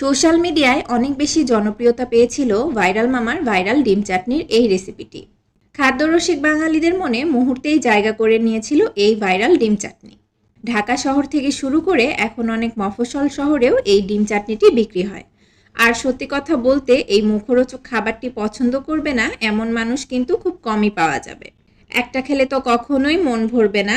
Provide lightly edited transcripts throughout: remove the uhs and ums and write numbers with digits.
Social মিডিয়ায় অনেক বেশি জনপ্রিয়তা পেয়েছিল ভাইরাল মামার ভাইরাল ডিম চাটনির এই রেসিপিটি। খাদ্যরসিক বাঙালিদের মনে মুহূর্তেই জায়গা করে নিয়েছিল এই ভাইরাল ডিম চাটনি। ঢাকা শহর থেকে শুরু করে এখন অনেক মফস্বল শহরেও এই ডিম চাটনিটি বিক্রি হয়। আর সত্যি কথা বলতে এই মুখরোচক খাবারটি পছন্দ করবে না এমন মানুষ কিন্তু খুব কমই পাওয়া যাবে। একটা খেলে তো কখনোই মন ভরবে না।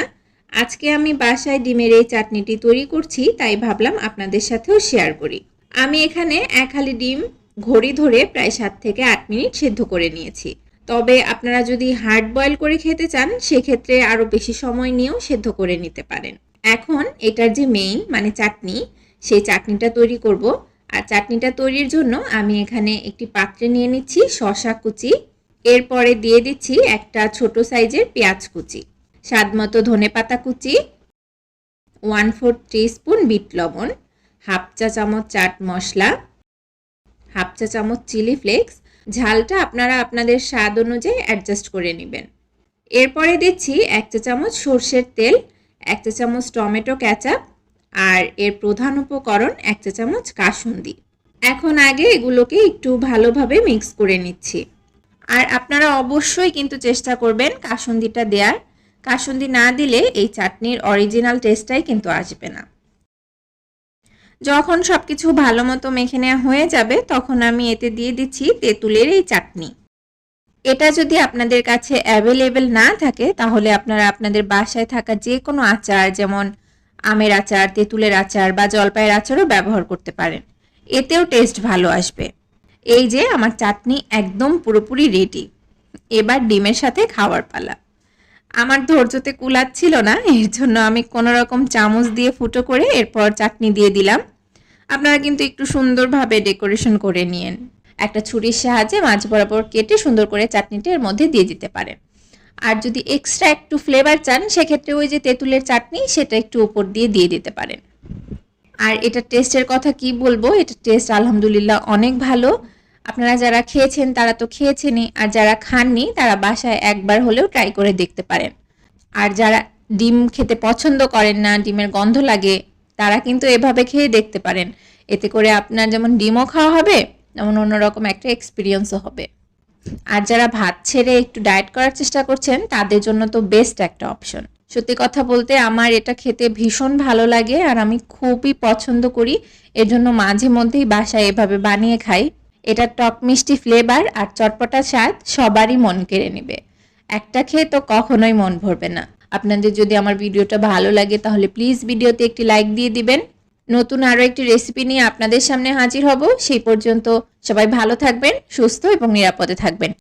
আজকে আমি বাসায় ডিমের এই চাটনিটি তৈরি করছি, তাই ভাবলাম আপনাদের সাথেও শেয়ার করি। আমি এখানে এক হালি ডিম ঘড়ি ধরে প্রায় 7 থেকে 8 মিনিট সেদ্ধ করে নিয়েছি। তবে আপনারা যদি হার্ড বয়েল করে খেতে চান সেক্ষেত্রে আরও বেশি সময় নিয়েও সেদ্ধ করে নিতে পারেন। এখন এটার যে মেইন মানে চাটনি, সেই চাটনিটা তৈরি করব। আর চাটনিটা তৈরির জন্য আমি এখানে একটি পাত্রে নিয়ে নিচ্ছি শসা কুচি, এরপরে দিয়ে দিচ্ছি একটা ছোট সাইজের পেঁয়াজ কুচি, স্বাদমতো ধনেপাতা কুচি, 1/4 টিস্পুন বিট লবণ, হাফ চা চামচ চাট মশলা, হাফ চা চামচ চিলি ফ্লেক্স। ঝালটা আপনারা আপনাদের স্বাদ অনুযায়ী অ্যাডজাস্ট করে নেবেন। এরপরে দিচ্ছি 1 চা চামচ সর্ষের তেল, 1 চা চামচ টমেটো কেচাপ, আর এর প্রধান উপকরণ 1 চা চামচ কাসুন্দি। এখন আগে এগুলোকে একটু ভালোভাবে মিক্স করে নিচ্ছি। আর আপনারা অবশ্যই কিন্তু চেষ্টা করবেন কাসুন্দিটা দেওয়ার। কাসুন্দি না দিলে এই চাটনির অরিজিনাল টেস্টটাই কিন্তু আসবে না। যখন সব কিছু ভালো মতো মেখে নেওয়া হয়ে যাবে তখন আমি এতে দিয়ে দিচ্ছি তেঁতুলের এই চাটনি। এটা যদি আপনাদের কাছে অ্যাভেলেবেল না থাকে তাহলে আপনারা আপনাদের বাসায় থাকা যে কোনো আচার, যেমন আমের আচার, তেঁতুলের আচার বা জলপাইয়ের আচারও ব্যবহার করতে পারেন, এতেও টেস্ট ভালো আসবে। এই যে আমার চাটনি একদম পুরোপুরি রেডি। এবার ডিমের সাথে খাওয়ার পালা। আমার ধৈর্যতে কুলাচ্ছিল না, এর জন্য আমি কোনো রকম চামচ দিয়ে ফুটো করে এরপর চাটনি দিয়ে দিলাম। আপনারা কিন্তু একটু সুন্দরভাবে ডেকোরেশন করে নিয়েন। একটা ছুরির সাহায্যে মাঝ বরাবর কেটে সুন্দর করে চাটনিটা এর মধ্যে দিয়ে দিতে পারেন। আর যদি এক্সট্রা একটু ফ্লেভার চান সেক্ষেত্রে ওই যে তেঁতুলের চাটনি সেটা একটু উপর দিয়ে দিতে পারেন। আর এটা টেস্টের কথা কি বলবো, এটা টেস্ট আলহামদুলিল্লাহ অনেক ভালো। আপনারা যারা খেয়েছেন তারা তো খেয়েছেনই, আর যারা খাননি তারা বাসায় একবার হলেও ট্রাই করে দেখতে পারেন। আর যারা ডিম খেতে পছন্দ করেন না, ডিমের গন্ধ লাগে, তারা কিন্তু এভাবে খেয়ে দেখতে পারেন। এতে করে আপনার যেমন ডিমও খাওয়া হবে, যেমন অন্যরকম একটা এক্সপিরিয়েন্সও হবে। আর যারা ভাত ছেড়ে একটু ডায়েট করার চেষ্টা করছেন তাদের জন্য তো বেস্ট একটা অপশন। সত্যি কথা বলতে আমার এটা খেতে ভীষণ ভালো লাগে আর আমি খুবই পছন্দ করি। এর জন্য মাঝে মধ্যেই বাসায় এভাবে বানিয়ে খাই। এটা টক মিষ্টি ফ্লেভার আর চটপটা স্বাদ সবারই মন কেড়ে নেবে। একটা খেয়ে তো কখনোই মন ভরবে না। আপনাদের যদি আমার ভিডিওটা ভালো লাগে তাহলে প্লিজ ভিডিওতে একটি লাইক দিয়ে দিবেন। নতুন আরও একটি রেসিপি নিয়ে আপনাদের সামনে হাজির হব। সেই পর্যন্ত সবাই ভালো থাকবেন, সুস্থ এবং নিরাপদে থাকবেন।